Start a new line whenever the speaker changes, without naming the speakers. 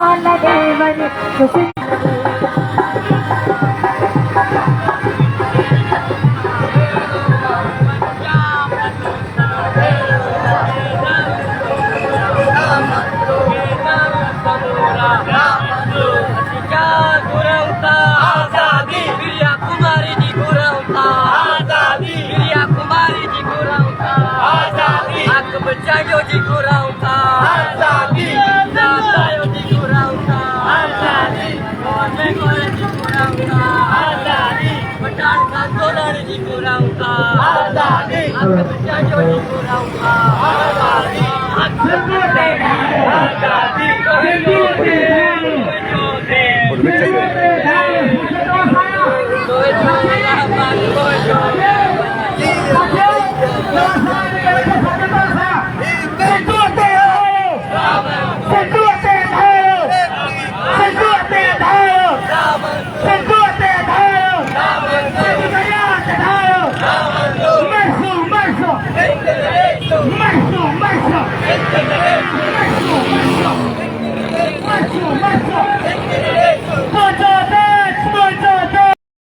ದೇವರೇ
बचाइयो जी को राउता आजादी बचाइयो जी को राउता आजादी में कोरे जी को राउता आजादी पठान का तोलानी जी को राउता आजादी बचाइयो जी को राउता आजादी आजादी
Marzo, marzo, marzo, marzo.